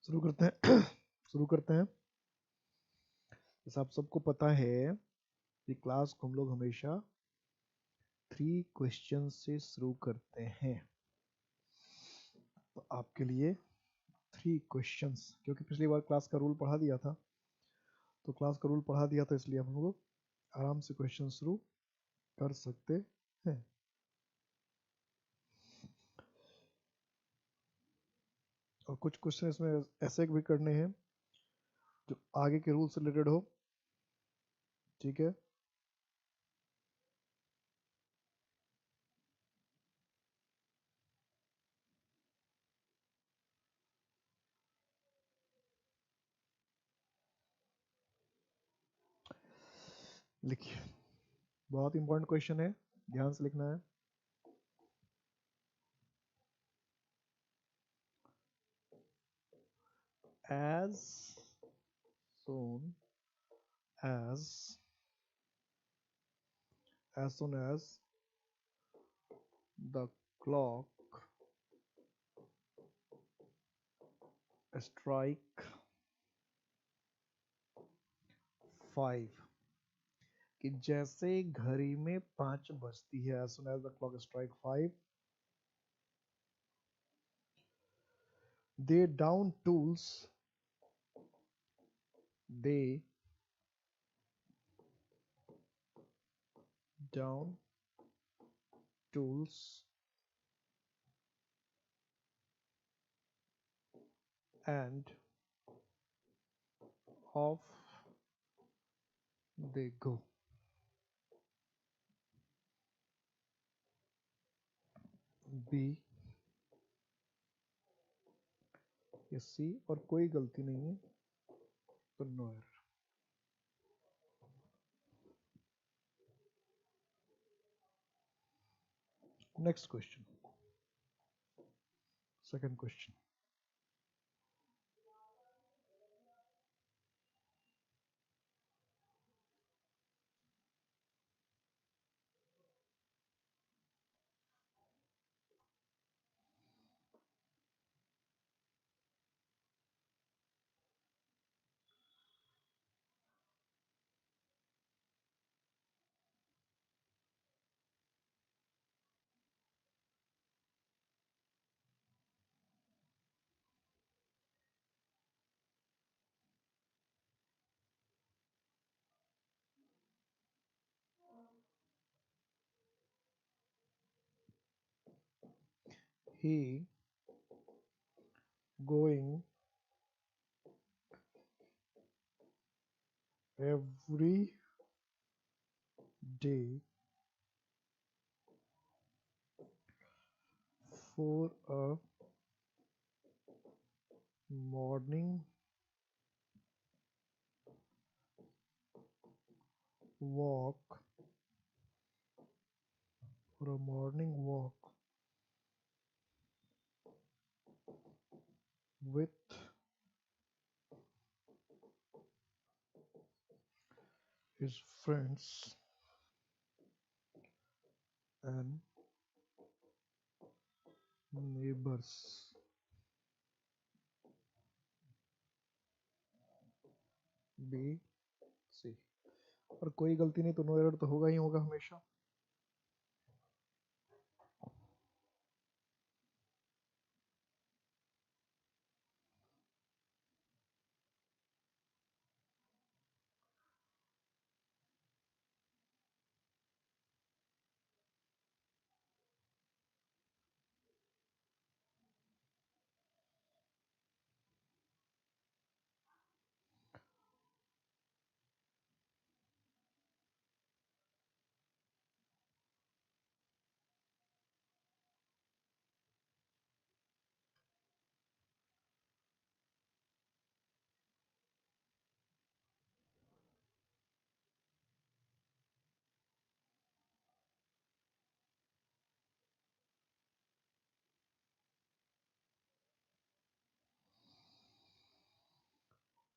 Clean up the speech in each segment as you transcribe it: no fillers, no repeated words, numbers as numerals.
शुरू करते हैं शुरू करते हैं। जैसा आप सबको पता है कि क्लास को हम लोग हमेशा 3 क्वेश्चन से शुरू करते हैं। तो आपके लिए 3 क्वेश्चंस, क्योंकि पिछली बार क्लास का रूल पढ़ा दिया था, तो क्लास का रूल पढ़ा दिया था, इसलिए हम लोग आराम से क्वेश्चन शुरू कर सकते हैं। और कुछ क्वेश्चन इसमें ऐसे भी करने हैं जो आगे के रूल से रिलेटेड हो। ठीक है, लिखिए। बहुत इंपॉर्टेंट क्वेश्चन है, ध्यान से लिखना है। as soon as soon as the clock strike 5, कि जैसे घड़ी में 5 बजती है, as soon as the clock strike 5, they down tools they down tools and off they go। B या सी, और कोई गलती नहीं है तो no error. Next question, second question. He going every day for a morning walk with his friends and neighbors। B C, और कोई गलती नहीं तो नो एरर तो होगा ही होगा हमेशा।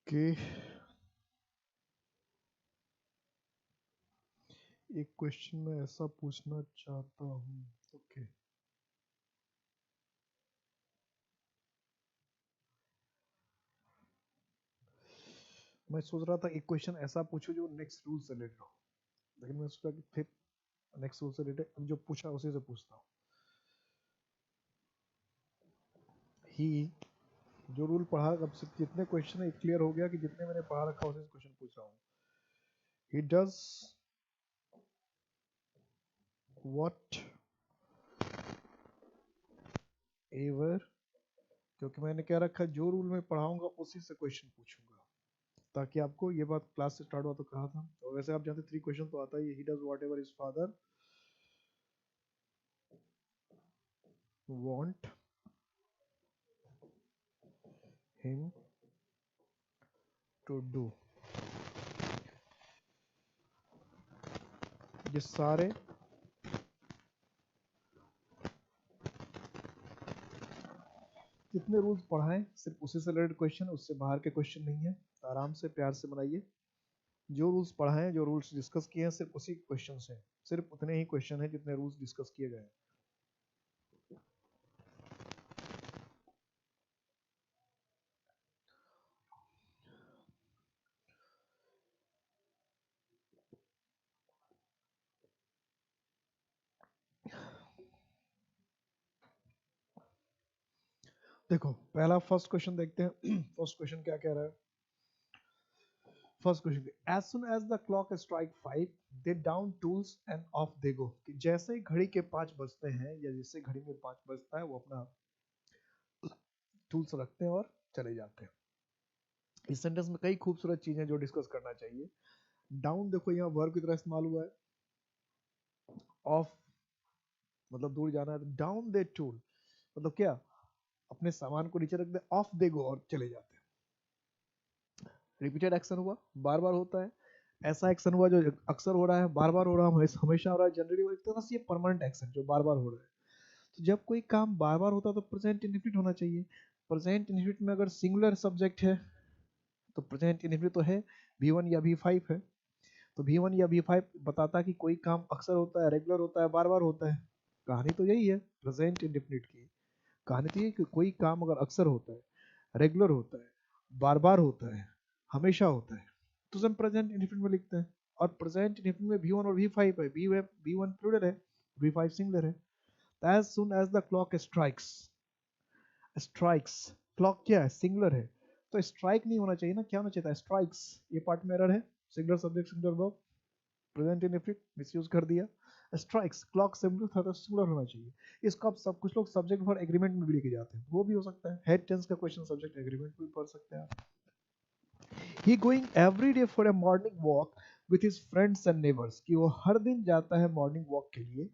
कि एक क्वेश्चन में ऐसा पूछना चाहता हूँ। ओके, मैं सोच रहा था एक क्वेश्चन ऐसा पूछूं जो नेक्स्ट रूल से रिलेटेड हो, लेकिन मैं सोचा कि फिर नेक्स्ट रूल से रिलेटेड जो पूछा उसी से पूछता हूँ। ही जो रूल पढ़ा, अब से जितने क्वेश्चन है क्लियर हो गया कि जितने मैंने पढ़ा रखा उसी से क्वेश्चन पूछ रहा हूँ। ही डज व्हाट एवर, क्योंकि मैंने क्या रखा, जो रूल मैं पढ़ाऊंगा उसी से क्वेश्चन पूछूंगा, ताकि आपको ये बात क्लास से स्टार्ट हुआ तो कहा था। तो वैसे आप जानते 3 क्वेश्चन तो आता ही है। He does whatever his father want him to do. ये सारे जितने रूल्स पढ़ाएं सिर्फ उसी से रिलेटेड क्वेश्चन, उससे बाहर के क्वेश्चन नहीं है। तो आराम से प्यार से बनाइए। जो रूल्स पढ़ाएं, जो रूल्स डिस्कस किए हैं, सिर्फ उसी क्वेश्चन से, सिर्फ उतने ही क्वेश्चन हैं जितने रूल्स डिस्कस किए गए हैं। देखो पहला फर्स्ट क्वेश्चन देखते हैं। फर्स्ट क्वेश्चन क्या कह रहा है? First question, as soon as the clock strike 5 they down tools and off they go. कि जैसे ही घड़ी के 5 बजते हैं, या जैसे घड़ी में 5 बजता है, वो अपना टूल्स रखते हैं और चले जाते हैं। इस सेंटेंस में कई खूबसूरत चीजें जो डिस्कस करना चाहिए। डाउन देखो यहाँ वर्ब की तरह इस्तेमाल हुआ है। ऑफ मतलब दूर जाना है, तो डाउन दे टूल मतलब क्या, अपने सामान को नीचे रख दे, ऑफ दे गो और चले जाते हैं। रिपीटेड एक्शन हुआ, बार बार होता है। ऐसा एक्शन हुआ जो अक्सर हो रहा है, बार बार हो रहा है, हमेशा हो रहा है, जनरली हो रहा है। ये परमानेंट एक्शन जो बार बार हो रहा है। तो जब कोई काम बार बार होता है तो प्रेजेंट इंडेफिनिट होना चाहिए। प्रेजेंट इंडेफिनिट में अगर सिंगुलर सब्जेक्ट है तो प्रेजेंट इंडेफिनिट तो है, V1 या V5 है। तो V1 या V5 बताता है कि कोई काम अक्सर होता है, रेगुलर होता है, बार बार होता है। कहानी तो यही है प्रेजेंट इंडेफिनिट की। कहानी तो ये कि कोई काम अगर अक्सर होता है, रेगुलर होता है, बार बार होता है, हमेशा होता है, तो हम प्रेजेंट इंडेफिनिट में लिखते हैं। और प्रेजेंट इंडेफिनिट में V1 और V5 है। V1 प्लूरल है, V5 सिंगुलर है। As soon as the clock strikes, strikes clock क्या है, सिंगुलर है, तो स्ट्राइक नहीं होना चाहिए ना, क्या होना चाहिए था, स्ट्राइक्स। ये पार्ट में एरर है, singular subject singular verb, present indefinite misuse कर दिया। स्ट्राइक्स क्लॉक सिंगुलर था तो सिंगुलर होना चाहिए। इसको आप सब कुछ लोग सब्जेक्ट फॉर एग्रीमेंट में भी लेके जाते हैं, वो भी हो सकता है। हेड टेंस का क्वेश्चन सब्जेक्ट एग्रीमेंट में भी पढ़ सकते हैं आप। He going every day for a morning walk with his friends and neighbours, कि वो हर दिन जाता है मॉर्निंग वॉक के लिए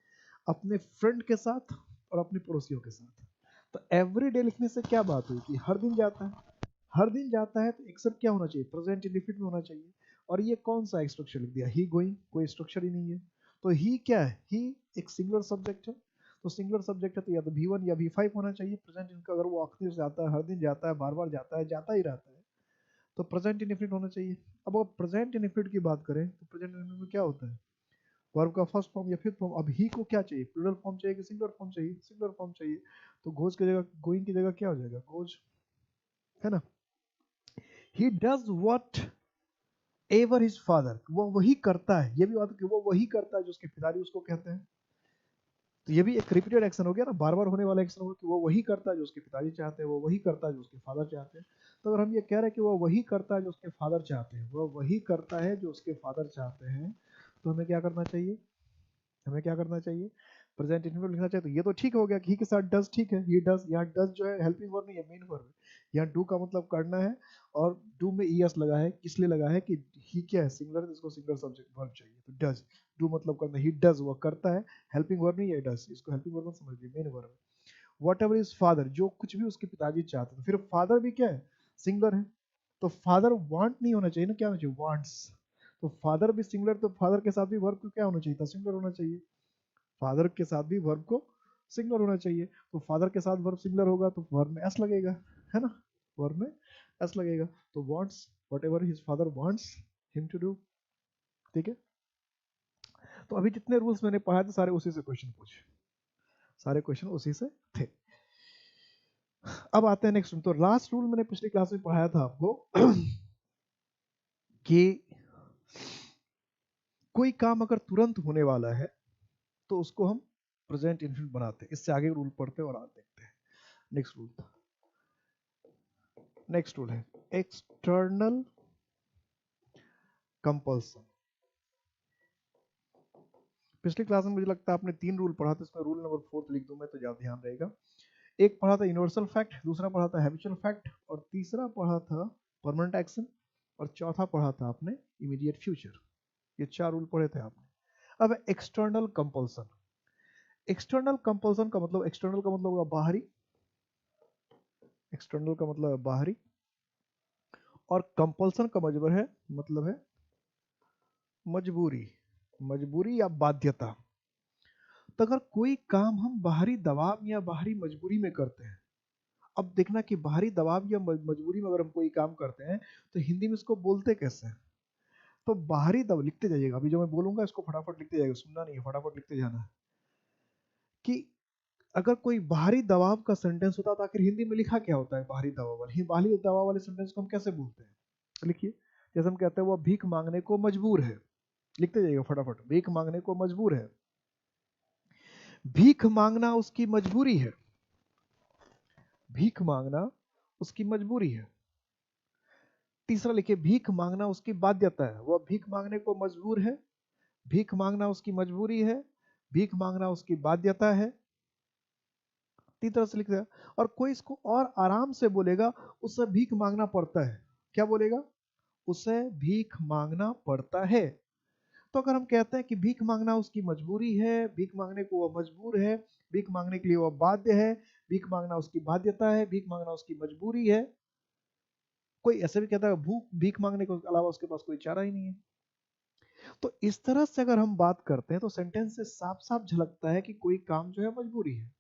अपने फ्रेंड के साथ और अपने पड़ोसियों के साथ। तो एवरी डे लिखने से क्या बात हुई कि हर दिन जाता है। हर दिन जाता है तो एक्सेप्ट क्या होना चाहिए, प्रेजेंट इंडेफिनिट में होना चाहिए। और ये कौन सा स्ट्रक्चर लिख दिया, ही गोइंग, कोई स्ट्रक्चर ही नहीं है। तो ही क्या है, ही एक सिंगुलर सब्जेक्ट है। तो सिंगुलर सब्जेक्ट है तो या तो V1 या V5 होना चाहिए प्रेजेंट इनका। अगर वो अक्सर जाता है, हर दिन जाता है, बार बार जाता है, जाता ही रहता है, तो प्रेजेंट इंडेफिनिट होना चाहिए। अब अगर प्रेजेंट इंडेफिनिट की बात करें तो प्रेजेंट इंडेफिनिट में क्या होता है, वर्ब का फर्स्ट फॉर्म या फिफ्थ फॉर्म। अब ही को क्या चाहिए, प्लूरल फॉर्म चाहिए कि सिंगुलर फॉर्म चाहिए, सिंगुलर फॉर्म चाहिए। तो गोज की जगह, गोइंग की जगह क्या हो जाएगा, गोज, है ना। ही does whatever his father, वो वही करता है, ये भी बात कि वो वही करता है जो उसके पिताजी उसको कहते हैं। तो ये भी एक रिपीटेड एक्शन हो गया ना, बार बार होने वाला एक्शन हो गया कि वो वही करता है जो उसके पिताजी चाहते हैं, वो वही करता है जो उसके फादर चाहते हैं। तो अगर हम ये कह रहे हैं कि वो वही करता है जो उसके फादर चाहते हैं, वो वही करता है जो उसके फादर चाहते हैं, तो हमें क्या करना चाहिए, हमें क्या करना चाहिए, प्रेजेंट इंडेफिनिट लिखना चाहिए। तो ये तो ठीक हो गया कि ही के साथ डज, ठीक है, ही डज। यहाँ डज जो है हेल्पिंग वर्ब नहीं है, मेन वर्ब है। यहाँ डू का मतलब करना है, और डू में ईएस लगा है, इसलिए लगा है कि ही क्या है, सिंगुलर, इसको सिंगुलर सब्जेक्ट वर्ब चाहिए। तो डज, डू मतलब करना, ही डज वो करता है, हेल्पिंग वर्ब नहीं है डज, इसको हेल्पिंग वर्ब समझ लीजिए, मेन वर्ब है। वॉट एवर इज फादर, जो कुछ भी उसके पिताजी चाहते हैं। फिर फादर भी क्या है, सिंगुलर है। तो फादर वांट नहीं होना चाहिए ना, क्या होना चाहिए, वांट्स। तो फादर भी सिंगुलर, तो फादर के साथ भी वर्ब को क्या होना चाहिए था, सिंगुलर होना चाहिए। फादर के साथ भी वर्ब को सिंगुलर होना चाहिए। तो फादर के साथ वर्ब सिंगुलर होगा तो वर्ब में एस लगेगा, है ना, वर्ब में एस लगेगा। तो wants, whatever his father wants him to do, ठीक है। तो अभी जितने रूल्स मैंने पढ़ाए थे सारे उसी से क्वेश्चन पूछे, सारे क्वेश्चन उसी से थे। अब आते हैं नेक्स्ट रूल। तो लास्ट रूल मैंने पिछली क्लास में पढ़ाया था आपको कि कोई काम अगर तुरंत होने वाला है तो उसको हम प्रेजेंट इंडेफिनिट बनाते हैं। इससे आगे रूल पढ़ते हैं और आगे देखते हैं। नेक्स्ट रूल है एक्सटर्नल कंपल्सन। पिछली क्लास में मुझे लगता है आपने 3 रूल पढ़ा था, इसमें रूल नंबर 4 लिख दूं मैं तो ज्यादा ध्यान रहेगा। एक पढ़ा था यूनिवर्सल फैक्ट, दूसरा पढ़ा था हैबिचुअल फैक्ट, और तीसरा पढ़ा था परमानेंट एक्शन, और चौथा पढ़ा था आपने इमीडिएट फ्यूचर। ये 4 रूल पढ़े थे आपने। अब एक्सटर्नल कंपल्सन। एक्सटर्नल कंपल्सन का मतलब, एक्सटर्नल का मतलब होगा बाहरी, एक्सटर्नल का मतलब है बाहरी, और कंपल्सन का मतलब है मजबूरी, मजबूरी या बाध्यता। तो अगर कोई काम हम बाहरी दबाव या बाहरी मजबूरी में करते हैं, अब देखना कि बाहरी दबाव या मजबूरी में अगर हम कोई काम करते हैं तो हिंदी में इसको बोलते कैसे हैं। तो बाहरी दबाव लिखते जाइएगा, अभी जो मैं बोलूंगा इसको फटाफट लिखते जाइएगा, सुनना नहीं है, फटाफट लिखते जाना है। कि अगर कोई बाहरी दबाव का सेंटेंस होता तो आखिर हिंदी में लिखा क्या होता है बाहरी दबाव वाले, बाहरी दबाव वाले सेंटेंस को हम कैसे बोलते हैं। लिखिए, जैसे हम कहते हैं वो भीख मांगने को मजबूर है, लिखते जाइएगा फटाफट, भीख मांगने को मजबूर है, भीख मांगना उसकी मजबूरी है, भीख मांगना उसकी मजबूरी है। तीसरा लिखिए, भीख मांगना उसकी बाध्यता है, वह भीख मांगने को मजबूर है, भीख मांगना उसकी मजबूरी है, भीख मांगना उसकी बाध्यता है। तीन तरह से लिख दिया। और कोई इसको और आराम से बोलेगा, उसे भीख मांगना पड़ता है। क्या बोलेगा? उसे भीख मांगना पड़ता है। तो अगर हम कहते हैं कि भीख मांगना उसकी मजबूरी है, भीख मांगने को वह मजबूर है, भीख मांगने के लिए वह बाध्य है, भीख मांगना उसकी बाध्यता है, भीख मांगना उसकी मजबूरी है। कोई ऐसे भी कहता है भूख भीख मांगने के अलावा उसके पास कोई चारा ही नहीं है। तो इस तरह से अगर हम बात करते हैं तो सेंटेंस से साफ साफ झलकता है कि कोई काम जो है मजबूरी है।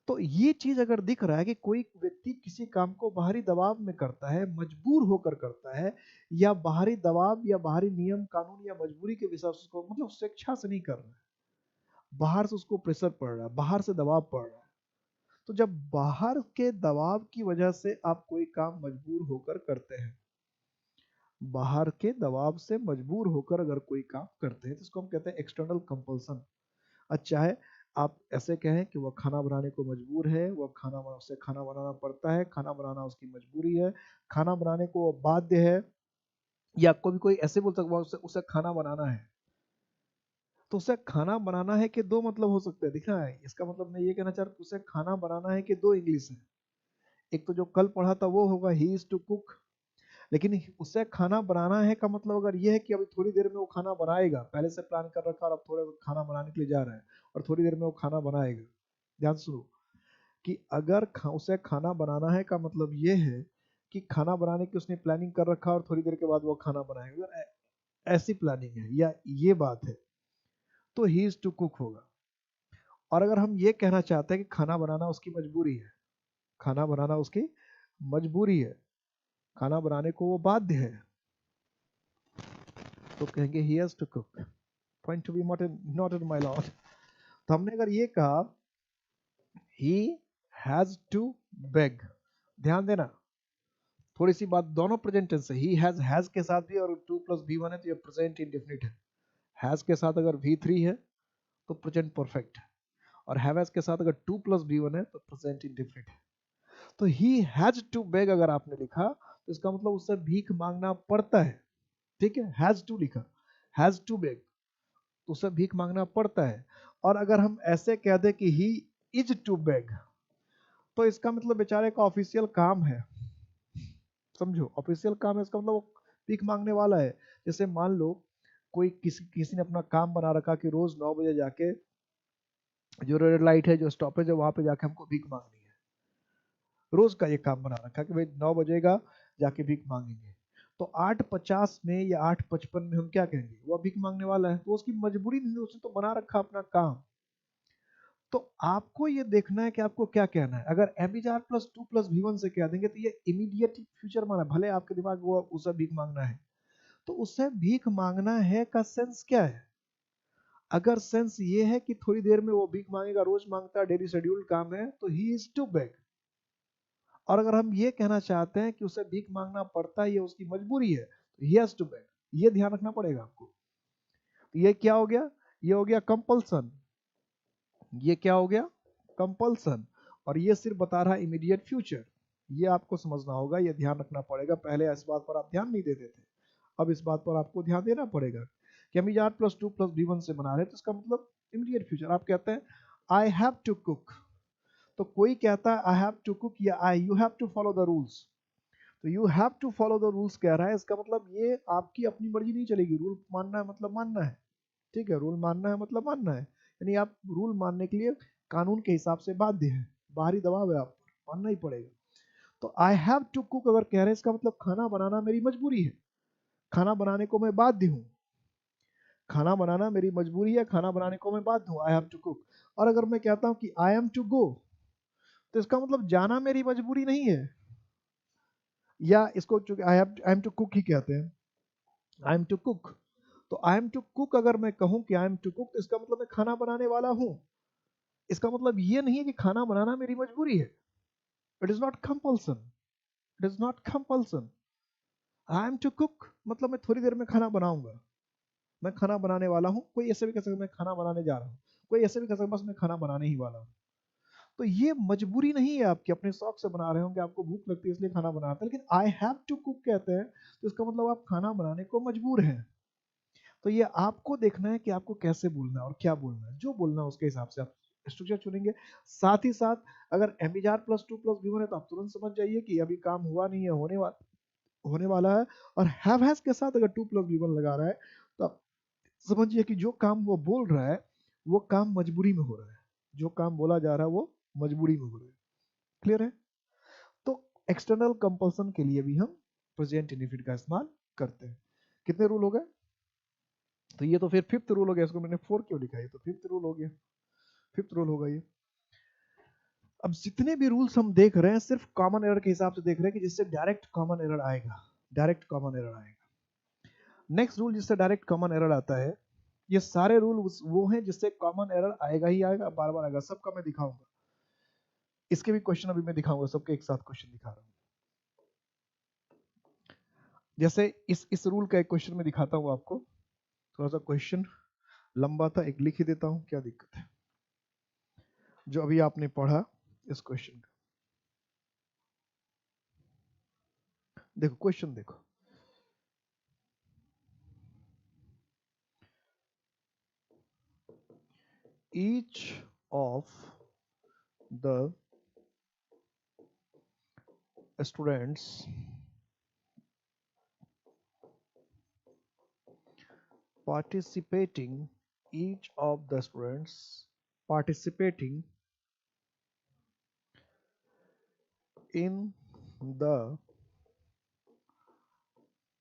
तो ये चीज अगर दिख रहा है कि कोई व्यक्ति किसी काम को बाहरी दबाव में करता है, मजबूर होकर करता है, या बाहरी दबाव या बाहरी नियम कानून या मजबूरी के हिसाब से उसको, मतलब स्वेच्छा से नहीं कर रहा है, बाहर से उसको प्रेशर पड़ रहा है, बाहर से दबाव पड़ रहा है। तो जब बाहर के दबाव की वजह से आप कोई काम मजबूर होकर करते हैं, बाहर के दबाव से मजबूर होकर अगर कोई काम करते हैं तो इसको हम कहते हैं एक्सटर्नल कंपल्सन। अच्छा है, आप ऐसे कहें कि वह खाना बनाने को मजबूर है, वह उसे खाना बनाना पड़ता है, खाना बनाना उसकी मजबूरी है, खाना बनाने को वह बाध्य है, या कोई भी कोई ऐसे बोल सकता है उसे उसे खाना बनाना है। तो उसे खाना बनाना है के दो मतलब हो सकते हैं, दिख रहा है। इसका मतलब मैं ये कहना चाह रहा हूँ उसे खाना बनाना है के दो इंग्लिश है। एक तो जो कल पढ़ा था वो होगा ही इज टू कुक, लेकिन उसे खाना बनाना है का मतलब अगर ये है कि अभी थोड़ी देर में वो खाना बनाएगा, पहले से प्लान कर रखा और अब थोड़ा खाना बनाने के लिए जा रहा है और थोड़ी देर में वो खाना बनाएगा। ध्यान सुनो कि अगर उसे खाना बनाना है का मतलब ये है कि खाना बनाने की उसने प्लानिंग कर रखा और थोड़ी देर के बाद वो खाना बनाएगा, अगर ऐसी प्लानिंग है या ये बात है तो ही इज टू कुक होगा। और अगर हम ये कहना चाहते हैं कि खाना बनाना उसकी मजबूरी है, खाना बनाना उसकी मजबूरी है, खाना बनाने को वो बाध्य है, तो कहेंगे he has to cook, point to be noted my lord. तो हमने अगर ये कहा ही हैज टू बेग, ध्यान देना थोड़ी सी बात, दोनों प्रेजेंट टेंस है, ही हैज के साथ भी, और 2 + V1 है तो ये प्रेजेंट इंडेफिनिट है। हैज के साथ अगर V3 है तो प्रेजेंट परफेक्ट है, और हैव के साथ अगर 2 + V1 है तो प्रेजेंट इंडेफिनिट है। तो ही हैज टू बेग अगर आपने लिखा तो इसका मतलब उससे भीख मांगना पड़ता है। ठीक है, हैज टू लिखा, हैज टू बेग तो उससे भीख मांगना पड़ता है। और अगर हम ऐसे कह दे कि ही इज टू बेग तो इसका मतलब बेचारे का ऑफिशियल काम है, समझो ऑफिशियल काम है, इसका मतलब वो भीख मांगने वाला है। जैसे मान लो कोई किसी ने अपना काम बना रखा कि रोज 9 बजे जाके जो रेड लाइट है, जो स्टॉपेज है, वहां पे जाके हमको भीख मांगनी है। रोज का ये काम बना रखा कि भाई 9 बजेगा जाके भीख मांगेंगे। तो 8:50 में या 8:55 में हम क्या कहेंगे, वो भीख मांगने वाला है, तो उसकी मजबूरी नहीं, उसने तो बना रखा अपना काम। तो आपको ये देखना है कि आपको क्या कहना है। अगर एमबीजार प्लस 2 + V1 से कह देंगे तो ये इमीडिएट फ्यूचर माना, भले आपके दिमाग में वो उसे भीख मांगना है, तो उससे भीख मांगना है का सेंस क्या है। अगर सेंस ये है कि थोड़ी देर में वो भीख मांगेगा, रोज मांगता है, डेली शेड्यूल्ड काम है, तो ही इज टू बेग। और अगर हम ये कहना चाहते हैं कि उसे भीख मांगना पड़ता है, ये उसकी मजबूरी है, ही हैज टू बेग, ये ध्यान रखना पड़ेगा आपको। तो ये क्या हो गया, ये हो गया कंपल्सन, ये क्या हो गया कंपल्सन, और ये सिर्फ बता रहा है इमीडिएट फ्यूचर। ये आपको समझना होगा, ये ध्यान रखना पड़ेगा। पहले इस बात पर आप ध्यान नहीं देते थे, अब इस बात पर आपको ध्यान देना पड़ेगा कि हम यार plus to plus B one से बना रहे हैं, तो इसका मतलब इमीडिएट फ्यूचर। आप कहते हैं आई हैव टू कुक, तो कोई कहता है आई हैव टू कुक या I you have to follow the rules, तो you have to follow the rules कह रहा है, इसका मतलब ये आपकी अपनी मर्जी नहीं चलेगी, रूल मानना है मतलब मानना है, ठीक है, रूल मानना है मतलब मानना है, यानी आप रूल मानने के लिए कानून के हिसाब से बाध्य है, बाहरी दबाव है आप पर, मानना ही पड़ेगा। तो आई हैव टू कुक अगर कह रहे हैं, इसका मतलब खाना बनाना मेरी मजबूरी है, खाना बनाने को मैं बाध्य हूँ, खाना बनाना मेरी मजबूरी है, खाना बनाने को मैं बाध्य हूँ, आई हैव टू कुक। और अगर मैं कहता हूँ कि आई एम टू गो, तो इसका मतलब जाना मेरी मजबूरी नहीं है, या इसको चूंकि आई एम टू कुक ही कहते हैं, आई एम टू कुक, तो आई एम टू कुक अगर मैं कहूं कि आई एम टू कुक, तो इसका मतलब मैं खाना बनाने वाला हूं, इसका मतलब ये नहीं है कि खाना बनाना मेरी मजबूरी है, it is not compulsion, it is not compulsion. I am to cook मतलब मैं थोड़ी देर में खाना बनाऊंगा, मैं खाना बनाने वाला हूं, कोई ऐसे भी कह सकता मैं खाना बनाने जा रहा हूं, कोई ऐसे भी कह सकता बस मैं खाना बनाने ही वाला हूं। तो ये मजबूरी नहीं है आपकी, अपने शौक से बना रहे होंगे, आपको भूख लगती है इसलिए खाना बनाते हैं, लेकिन आई हैव टू कुक कहते हैं, तो इसका मतलब आप खाना बनाने को मजबूर हैं। तो ये आपको देखना है कि आपको कैसे बोलना है और क्या बोलना है, जो बोलना है उसके हिसाब से आप स्ट्रक्चर चुनेंगे। साथ ही साथ अगर एमिजार plus to plus B one है, तो आप तुरंत समझ जाइए कि अभी काम हुआ नहीं है, होने वाला है। और हैव हैज के साथ अगर टू प्लस बी वन लगा रहा है, तो आप समझिए कि जो काम वो बोल रहा है वो काम मजबूरी में हो रहा है, जो काम बोला जा रहा है वो मजबूरी में हो रहा है। क्लियर है? तो एक्सटर्नल कंपल्सन के लिए भी हम प्रेजेंट इंडेफिनिट का इस्तेमाल करते हैं। कितने रूल हो गए? तो ये तो फिर फिफ्थ रूल हो गया, इसको मैंने फोर क्यों लिखा है, तो फिफ्थ रूल हो गया, फिफ्थ रूल होगा ये। अब जितने भी रूल्स हम देख रहे हैं सिर्फ कॉमन एरर के हिसाब से देख रहे हैं कि जिससे डायरेक्ट कॉमन एरर आएगा, डायरेक्ट कॉमन एरर आएगा। नेक्स्ट रूल जिससे डायरेक्ट कॉमन एरर आता है, ये सारे रूल वो हैं जिससे कॉमन एरर आएगा ही आएगा, बार बार आएगा, सबका मैं दिखाऊंगा, इसके भी क्वेश्चन अभी मैं दिखाऊंगा, सबके एक साथ क्वेश्चन दिखा रहा हूं। जैसे इस रूल का एक क्वेश्चन में दिखाता हूं आपको, थोड़ा सा क्वेश्चन लंबा था, एक लिख ही देता हूं, क्या दिक्कत है, जो अभी आपने पढ़ा इस क्वेश्चन का। देखो क्वेश्चन देखो, each of the students participating, each of the students participating in the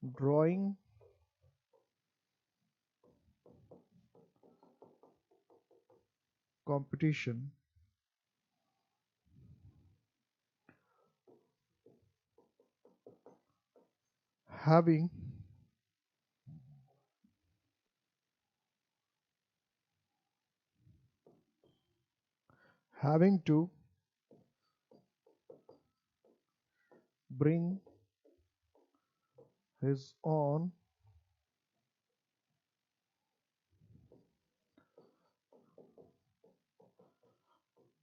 drawing competition having to bring his own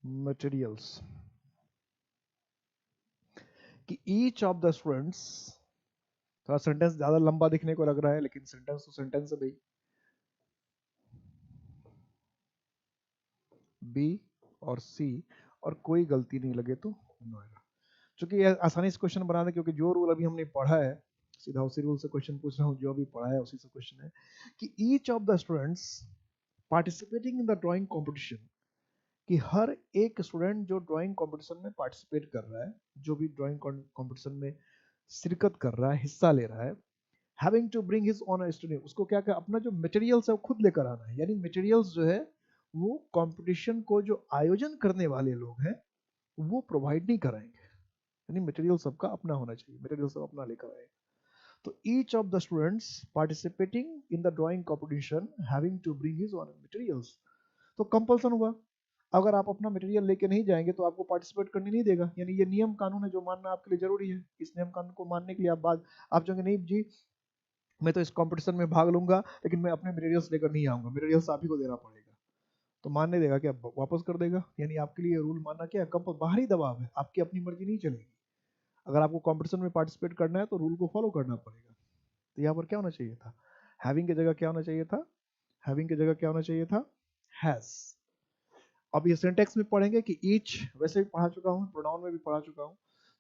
materials, कि each of the students, थोड़ा सेंटेंस ज्यादा लंबा दिखने को लग रहा है, लेकिन सेंटेंस तो सेंटेंस है भाई, बी और सी, और कोई गलती नहीं लगे तो नो एरर। चूंकि आसानी से क्वेश्चन बना दें, क्योंकि जो रूल अभी हमने पढ़ा है सीधा उसी रूल से क्वेश्चन पूछ रहा हूँ, जो अभी पढ़ा है उसी से क्वेश्चन है कि each of the students participating in the drawing competition, कि हर एक स्टूडेंट जो ड्राइंग कॉम्पिटिशन में पार्टिसिपेट कर रहा है, जो भी ड्राइंग कॉम्पिटिशन में शिरकत कर रहा है, हिस्सा ले रहा है, having to bring his own student, उसको क्या क्या अपना जो मटेरियल्स है वो खुद लेकर आना है, यानी मटेरियल्स जो है वो कंपटीशन को जो आयोजन करने वाले लोग हैं वो प्रोवाइड नहीं कराएंगे, यानी मटेरियल सबका अपना होना चाहिए, मटेरियल सब अपना लेकर आए। तो each of the students participating in the drawing competition having to bring his own materials, तो कंपल्सन हुआ, अगर आप अपना मटेरियल लेके नहीं जाएंगे तो आपको पार्टिसिपेट करने नहीं देगा, यानी ये नियम कानून है जो मानना आपके लिए जरूरी है। इस नियम कानून को मानने के लिए आप चाहेंगे नहीं जी मैं तो इस कंपटीशन में भाग लूंगा लेकिन मैं अपने मटेरियल्स लेकर नहीं आऊंगा, मटेरियल्स आप ही को देना पड़ेगा। तो मानने देगा क्या? वापस कर देगा। यानी आपके लिए रूल मानना क्या है? बाहरी दबाव है, आपकी अपनी मर्जी नहीं चलेगी। अगर आपको कंपटीशन में पार्टिसिपेट करना है तो रूल को फॉलो करना पड़ेगा। तो यहाँ पर क्या होना चाहिए था? हैविंग की जगह क्या होना चाहिए था? हैविंग की जगह क्या होना चाहिए था? हैज। अब ये सिंटेक्स में पढ़ेंगे कि ईच, वैसे भी पढ़ा चुका हूँ, प्रोनाउन में भी पढ़ा चुका हूँ।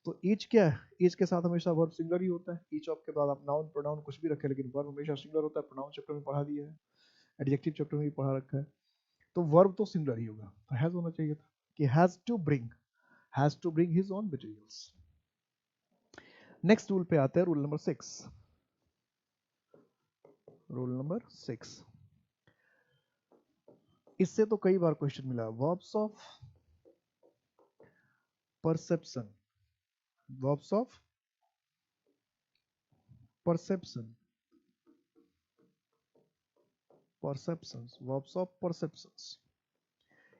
तो ईच क्या है? ईच के साथ हमेशा वर्ब सिंगुलर ही होता है। ईच ऑफ के बाद आप नाउन प्रोनाउन कुछ भी रखे, लेकिन वर्ब हमेशा सिंगुलर होता है। प्रोनाउन चैप्टर में पढ़ा दिया है, एडजेक्टिव चैप्टर में भी पढ़ा रखा है। तो वर्ब तो सिंगुलर ही होगा, तो हैज होना चाहिए था कि has to bring his own materials. Next rule पे आते हैं, रूल नंबर 6। रूल नंबर 6, इससे तो कई बार क्वेश्चन मिला। Verbs of perception, verbs of perception, perceptions, verbs of perceptions,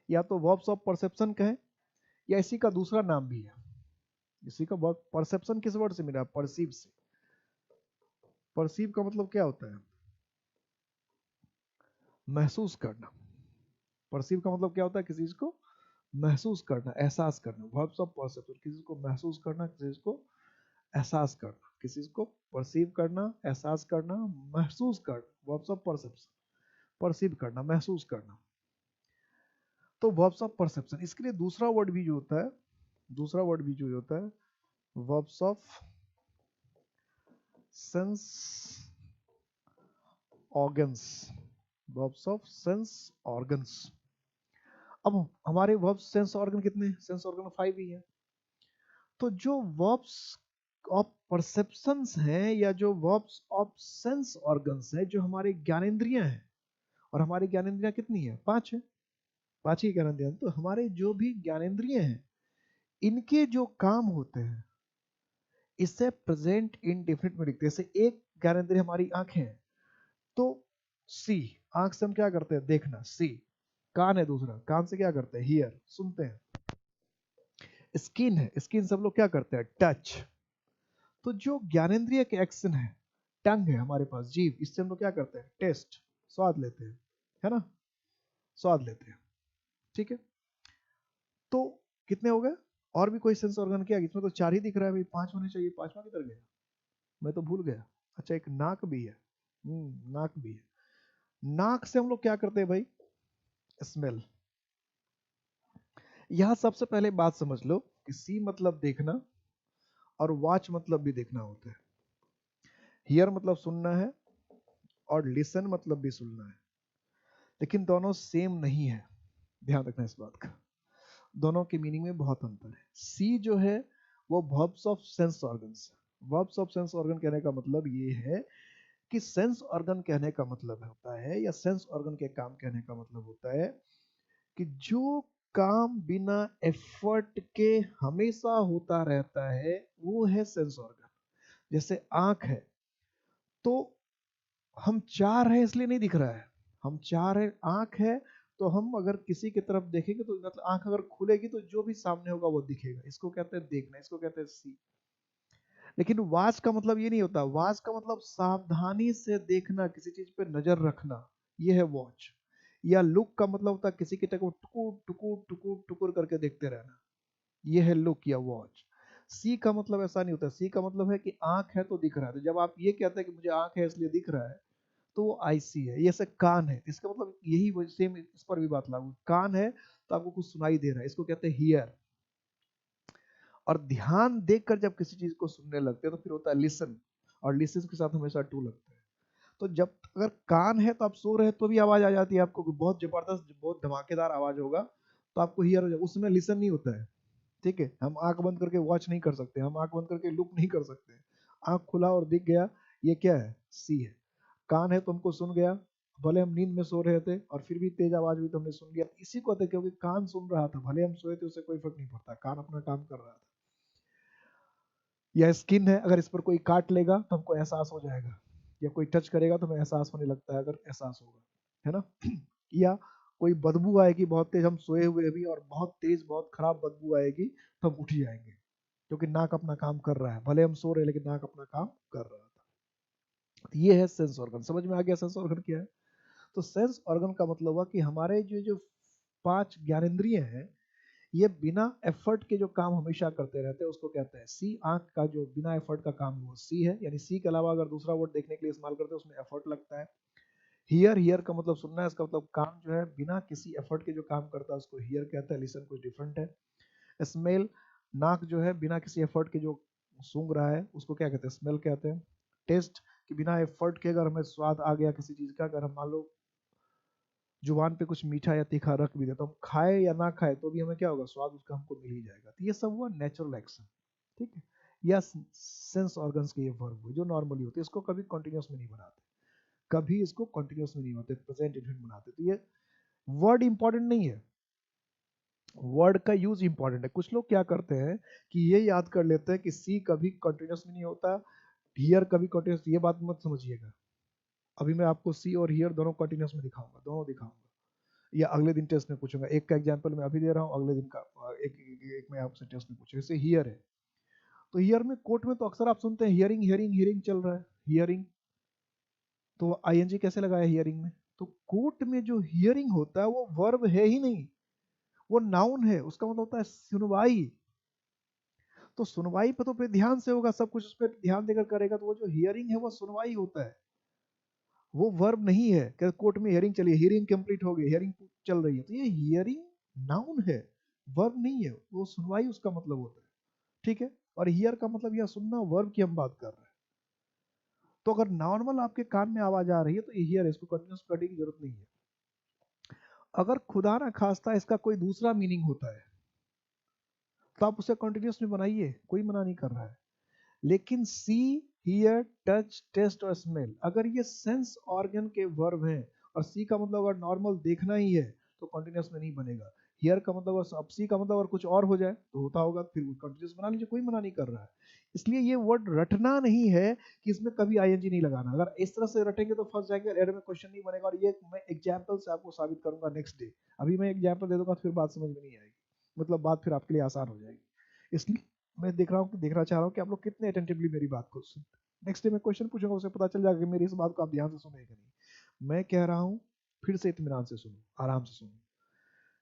या तो वर्ब्स ऑफ परसेप्शन कहें या इसी का दूसरा नाम भी है। इसी का वर्ब परसेप्शन किस वर्ड से मिला? परसीव से। परसीव का मतलब क्या होता है? महसूस करना। परसीव का मतलब क्या होता है? किसी चीज को महसूस करना, एहसास करना। वर्ब्स ऑफ परसेप्शन, किसी को महसूस करना, किसी को एहसास करना, किसी को परसीव करना, एहसास करना, महसूस करना। वर्ब्स ऑफ परसेप्शन, परसीव करना, महसूस करना। तो वर्ब्स ऑफ परसेप्शन, इसके लिए दूसरा वर्ड भी जो होता है, दूसरा वर्ड भी जो होता है, verbs of sense organs, verbs of sense organs. अब हमारे वर्ब्स सेंस ऑर्गन कितने? सेंस ऑर्गन 5 ही है। तो जो वर्ब्स ऑफ परसेप्शंस हैं या जो वर्ब्स ऑफ सेंस ऑर्गन्स हैं, जो हमारे ज्ञानेंद्रियां हैं, और हमारी ज्ञानेंद्रियां कितनी है? 5 है, 5 ही ज्ञानेंद्रियां। तो हमारे जो भी ज्ञानेंद्रिय हैं, इनके जो काम होते हैं, इससे प्रेजेंट इन डिफरेंट में लिखते हैं। जैसे एक ज्ञानेंद्रिय हमारी आंखें हैं, तो सी, आंख से हम क्या करते हैं? देखना, सी। कान है दूसरा, कान से क्या करते हैं? हियर, सुनते हैं। स्किन है, स्किन से हम लोग क्या करते हैं? टच। तो जो ज्ञानेंद्रिय के एक्शन है, टंग है हमारे पास, जीभ, इससे हम लोग क्या करते हैं? टेस्ट, स्वाद लेते हैं, है ना? स्वाद लेते हैं, ठीक है। तो कितने हो गए? और भी कोई सेंस ऑर्गन क्या? इसमें तो 4 ही दिख रहा है भाई, 5 होने चाहिए। 5वां किधर गया? मैं तो भूल गया। अच्छा, एक नाक भी है। नाक भी है। नाक से हम लोग क्या करते हैं भाई? स्मेल। यहां सबसे पहले बात समझ लो कि सी मतलब देखना, और वॉच मतलब भी देखना होता है। हियर मतलब सुनना है, और लिसन मतलब भी सुनना है। लेकिन दोनों सेम नहीं है, ध्यान रखना इस बात का। दोनों के मीनिंग में बहुत अंतर है। सी जो है वो verbs of sense organs. Verbs of sense organ कहने का मतलब ये है कि सेंस ऑर्गन कहने का मतलब होता है, या सेंस ऑर्गन के काम कहने का मतलब होता है कि जो काम बिना एफर्ट के हमेशा होता रहता है, वो है सेंस ऑर्गन। जैसे आंख है, तो हम चाह रहे हैं इसलिए नहीं दिख रहा है, हम चाह रहे, आंख है तो हम अगर किसी की तरफ देखेंगे तो मतलब आंख अगर खुलेगी तो जो भी सामने होगा वो दिखेगा। इसको कहते हैं देखना, इसको कहते हैं सी। लेकिन वाच का मतलब ये नहीं होता। वाच का मतलब सावधानी से देखना, किसी चीज पे नजर रखना, ये है वॉच। या लुक का मतलब होता है किसी की तरफ टुकुर टुकुर टुकुर टुकुर करके देखते रहना, ये है लुक या वॉच। सी का मतलब ऐसा नहीं होता। सी का मतलब है कि आंख है तो दिख रहा है। तो जब आप ये कहते हैं कि मुझे आंख है इसलिए दिख रहा है, तो वो आई सी है। ये कान है, इसका मतलब यही सेम, इस पर भी बात लागू। कान है तो आपको कुछ सुनाई दे रहा है, इसको कहते हैं हियर। और ध्यान देकर जब किसी चीज को सुनने लगते हैं तो फिर होता है लिसन, और लिसन के साथ हमेशा टू लगता है। तो जब अगर कान है तो आप सो रहे हैं तो भी आवाज आ जाती है आपको, बहुत जबरदस्त, बहुत धमाकेदार आवाज होगा, तो आपको हियर हो जाएगा, उसमें लिसन नहीं होता है। ठीक है, हम आंख बंद करके वॉच नहीं कर सकते, हम आंख बंद करके लुक नहीं कर सकते। आंख खुला और दिख गया, ये क्या है? सी है। कान है तो हमको सुन गया, भले हम नींद में सो रहे थे और फिर भी तेज आवाज हुई तो हमने सुन लिया, इसी को कहते हैं, क्योंकि कान सुन रहा था, भले हम सोए थे उससे कोई फर्क नहीं पड़ता, कान अपना काम कर रहा था। या स्किन है, अगर इस पर कोई काट लेगा तो हमको एहसास हो जाएगा, या कोई टच करेगा तो हमें एहसास होने लगता है, अगर एहसास होगा, है ना। या कोई बदबू आएगी बहुत तेज, हम सोए हुए भी, और बहुत तेज बहुत खराब बदबू आएगी तो हम उठ जाएंगे, क्योंकि नाक अपना काम कर रहा है। भले हम सो रहे लेकिन नाक अपना काम कर रहा था। तो ये है सेंस ऑर्गन। समझ में आ गया सेंस ऑर्गन क्या है? तो सेंस ऑर्गन का मतलब हुआ कि हमारे जो जो 5 ज्ञानेंद्रिय हैं, ये बिना एफर्ट के जो काम हमेशा करते रहते हैं, उसको कहते हैं सी। आंख का जो बिना एफर्ट का काम है वो सी है, यानी सी के अलावा अगर दूसरा वर्ड देखने के लिए इस्तेमाल करते हैं उसमें एफर्ट लगता है। हियर, हियर का मतलब सुनना है, इसका मतलब कान जो है बिना किसी एफर्ट के जो काम करता है उसको हियर कहता है। लिसन कुछ डिफरेंट है। स्मेल, नाक जो है बिना किसी एफर्ट के जो सूंघ रहा है उसको क्या कहते हैं? स्मेल कहते हैं। टेस्ट, कि बिना एफर्ट के अगर हमें स्वाद आ गया किसी चीज का, अगर हम मान लो जुबान पे कुछ मीठा या तीखा रख भी दे तो हम खाए या ना खाए तो भी हमें क्या होगा? स्वाद उसका हमको मिल ही जाएगा। तो ये सब हुआ नेचुरल एक्शन, ठीक है। या सेंस ऑर्गन्स के ये वर्ब हुए जो नॉर्मली होते हैं, इसको कभी कंटिन्यूस में नहीं बनाते, कभी इसको कंटिन्यूस में नहीं होते, प्रेजेंट इंडेफिनिट बनाते। तो ये वर्ड इंपॉर्टेंट नहीं है, वर्ड का यूज इंपॉर्टेंट है। कुछ लोग क्या करते हैं कि ये याद कर लेते हैं कि सी कभी कंटिन्यूस में नहीं होता, हियर कभी कंटिन्यूस। ये बात मत समझिएगा। अभी मैं आपको सी और हियर दोनों कंटिन्यूस में दिखाऊंगा, दोनों दिखाऊंगा, या अगले दिन टेस्ट में पूछूंगा। एक का एग्जांपल मैं अभी दे रहा हूँ, अगले दिन का एक मैं आपसे टेस्ट में पूछूंगा। जैसे हियर है, तो हियर में कोर्ट में तो अक्सर आप सुनते हैं हियरिंग हियरिंग हियरिंग चल रहा है, हियरिंग, तो आईएनजी कैसे लगाया हियरिंग में? तो कोर्ट में जो हियरिंग होता है वो वर्ब है ही नहीं, वो नाउन है। उसका मतलब होता है सुनवाई। तो सुनवाई पे तो पे ध्यान से होगा, सब कुछ उस पर ध्यान देकर करेगा, तो वो जो हियरिंग है वो सुनवाई होता है, वो वर्ब नहीं है। कि कोर्ट में हियरिंग चली, हियरिंग कंप्लीट हो गई, हियरिंग चल रही है, तो ये हियरिंग नाउन है, वर्ब नहीं है, वो सुनवाई उसका मतलब होता है, ठीक है। और हियर का मतलब यह सुनना, वर्ब की हम बात कर रहे हैं। तो अगर नॉर्मल आपके कान में आवाज आ रही है तो ये हियर है, इसको कंटिन्यूस करने की जरूरत नहीं है। अगर खुदा ना खास्ता इसका कोई दूसरा मीनिंग होता है तो आप उसे कंटिन्यूस में बनाइए, कोई मना नहीं कर रहा है। लेकिन सी, हियर, टच, टेस्ट और स्मेल अगर ये सेंस ऑर्गन के वर्ब हैं, और सी का मतलब अगर नॉर्मल देखना ही है तो कंटिन्यूस में नहीं बनेगा। हियर का मतलब अब सी का मतलब अगर कुछ और हो जाए तो होता होगा, फिर कंटिन्यूस बना लीजिए, कोई मना नहीं कर रहा है। इसलिए ये वर्ड रटना नहीं है कि इसमें कभी आईएनजी नहीं लगाना। अगर इस तरह से रटेंगे तो फंस जाएंगे, एड में क्वेश्चन नहीं बनेगा। और ये मैं एग्जाम्पल से आपको साबित करूंगा नेक्स्ट डे। अभी मैं एग्जाम्पल दे दूंगा फिर बात समझ में नहीं आएगी, मतलब बात फिर आपके लिए आसान हो जाएगी। इसलिए मैं देख रहा हूँ कि देखना चाह रहा हूँ कि आप लोग कितने अटेंटिवली मेरी बात को सुन। नेक्स्ट डे मैं क्वेश्चन पूछूंगा, उसे पता चल जाएगा कि मेरी इस बात को आप ध्यान से सुने कि नहीं। मैं कह रहा हूँ फिर से इत्मीनान से सुनो, आराम से सुनो,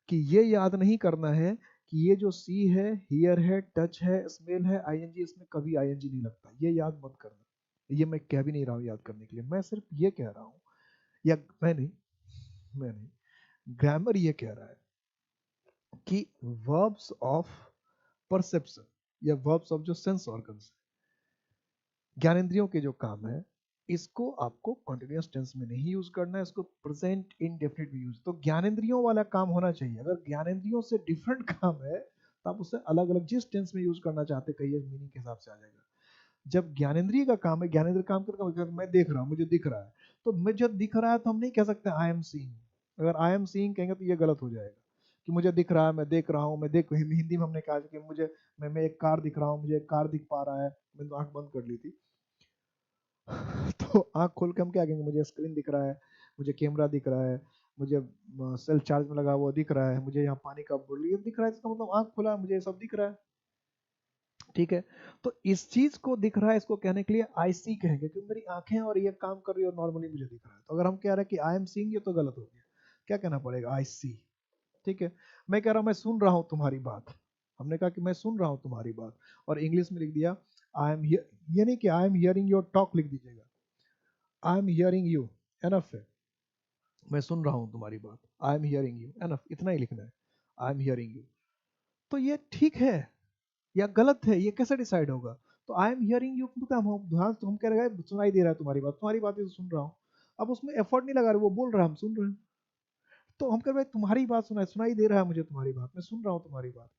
कि ये याद नहीं करना है कि ये जो सी है, हियर है, टच है, स्मेल है, आईएनजी, इसमें कभी आईएनजी नहीं लगता, ये याद मत करना। ये मैं कह भी नहीं रहा हूँ याद करने के लिए, मैं सिर्फ ये कह रहा हूँ, या मैं नहीं, ग्रामर ये कह रहा है कि वर्ब्स ऑफ परसेप्शन या वर्ब्स ऑफ जो सेंस ऑर्गन्स, ज्ञानेंद्रियों के जो काम है, इसको आपको कंटिन्यूअस टेंस में नहीं यूज करना है, इसको प्रेजेंट इंडेफिनिट में यूज। तो ज्ञानेंद्रियों वाला काम होना चाहिए। अगर ज्ञानेंद्रियों से डिफरेंट काम है तो आप उसे अलग अलग जिस टेंस में यूज करना चाहते कहिए, मीनिंग के हिसाब से आ जाएगा। जब ज्ञानेंद्रिय का काम है, ज्ञानेंद्रिय काम करके मैं देख रहा हूँ, मुझे दिख रहा है, तो मुझे दिख रहा है तो हम नहीं कह सकते आई एम सीइंग। अगर आई एम सीइंग कहेंगे तो ये गलत हो जाएगा, कि मुझे दिख रहा है, मैं देख रहा हूँ, मैं देख, हिंदी में हमने कहा कि मुझे, मैं एक कार दिख रहा हूँ, मुझे एक कार दिख पा रहा है, मैंने तो आंख बंद कर ली थी। तो आंख खोल के हम क्या कहेंगे? मुझे स्क्रीन दिख रहा है, मुझे कैमरा दिख रहा है, मुझे सेल चार्ज में लगा हुआ दिख रहा है, मुझे यहाँ पानी का बोतल दिख रहा है, इसका मतलब आंख खुला है, मुझे सब दिख रहा है, ठीक है। तो इस चीज को दिख रहा है, इसको कहने के लिए आई सी कहेंगे, क्योंकि मेरी आंखें और ये काम कर रही है और नॉर्मली मुझे दिख रहा है। तो अगर हम कह रहे हैं कि आई एम सीइंग, ये तो गलत हो गया, क्या कहना पड़ेगा? आई सी, ठीक है। मैं कह रहा हूँ मैं सुन रहा हूँ तुम्हारी बात, हमने कहा कि मैं सुन रहा हूँ तुम्हारी बात, और इंग्लिश में लिख दिया आई एम, ये नहीं कि I am hearing your talk लिख दीजिएगा, I am hearing you, enough है। मैं सुन रहा हूँ तुम्हारी बात, I am hearing you, enough, इतना ही लिखना है, आई एम हियरिंग यू। तो ये ठीक है या गलत है, ये कैसे डिसाइड होगा? तो आई एम हियरिंग यू, हम ध्यान तो हम कह रहे हैं सुनाई दे रहा है तुम्हारी बात तो सुन रहा हूँ। अब उसमें एफर्ट नहीं लगा रहे, वो बोल रहा है, हम सुन रहे हैं। तो हम कह रहे हैं तुम्हारी बात सुनाई दे रहा है मुझे तुम्हारी बात, मैं सुन रहा हूँ तुम्हारी बात।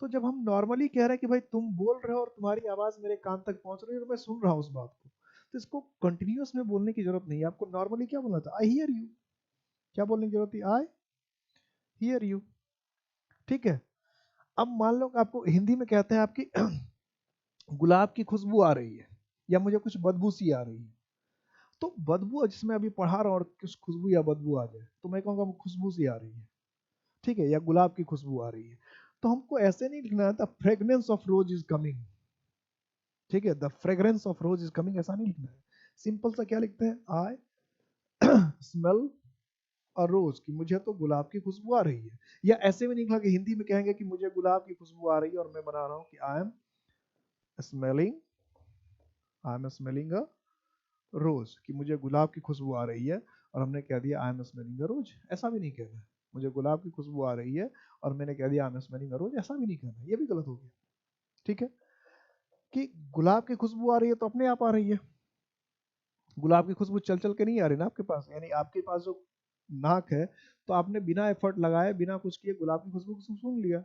तो जब हम नॉर्मली कह रहे हैं कि भाई तुम बोल रहे हो और तुम्हारी आवाज मेरे कान तक पहुंच रही है और मैं सुन रहा हूँ उस बात को, तो इसको कंटिन्यूअस में बोलने की जरूरत नहीं है। आपको नॉर्मली क्या बोलना था? I hear you. क्या बोलने की जरूरत थी? आई हियर यू, ठीक है। अब मान लो कि आपको हिंदी में कहते हैं आपकी गुलाब की खुशबू आ रही है, या मुझे कुछ बदबू सी आ रही है। तो बदबू जिसमें अभी पढ़ा रहा हूँ और कुछ खुशबू या बदबू आ जाए तो मैं कहूँगा खुशबू सी आ रही है, ठीक है, या गुलाब की खुशबू आ रही है। तो हमको ऐसे नहीं लिखना है the fragrance of rose is coming, ठीक है, the fragrance of rose is coming, ऐसा नहीं लिखना है। सिंपल सा क्या लिखते हैं, आई स्मेल अ रोज, कि मुझे तो गुलाब की खुशबू आ रही है। या ऐसे में नहीं लिखा कि हिंदी में कहेंगे कि मुझे गुलाब की खुशबू आ रही है और मैं बना रहा हूँ कि स्मेलिंग आई एम स्मेलिंग अ रोज, कि मुझे गुलाब की खुशबू आ रही है और हमने कह दिया आई एम स्मेलिंग अ रोज। ऐसा भी नहीं कहना है, मुझे गुलाब की खुशबू आ रही है और मैंने कह दिया आई एम स्मेलिंग अ रोज, ऐसा भी नहीं कहना, ये भी गलत हो गया। ठीक है, कि गुलाब की खुशबू आ रही है तो अपने आप आ रही है, गुलाब की खुशबू चल चल के नहीं आ रही ना आपके पास, यानी आपके पास जो नाक है तो आपने बिना एफर्ट लगाए बिना कुछ किए गुलाब की खुशबू को सूंघ लिया।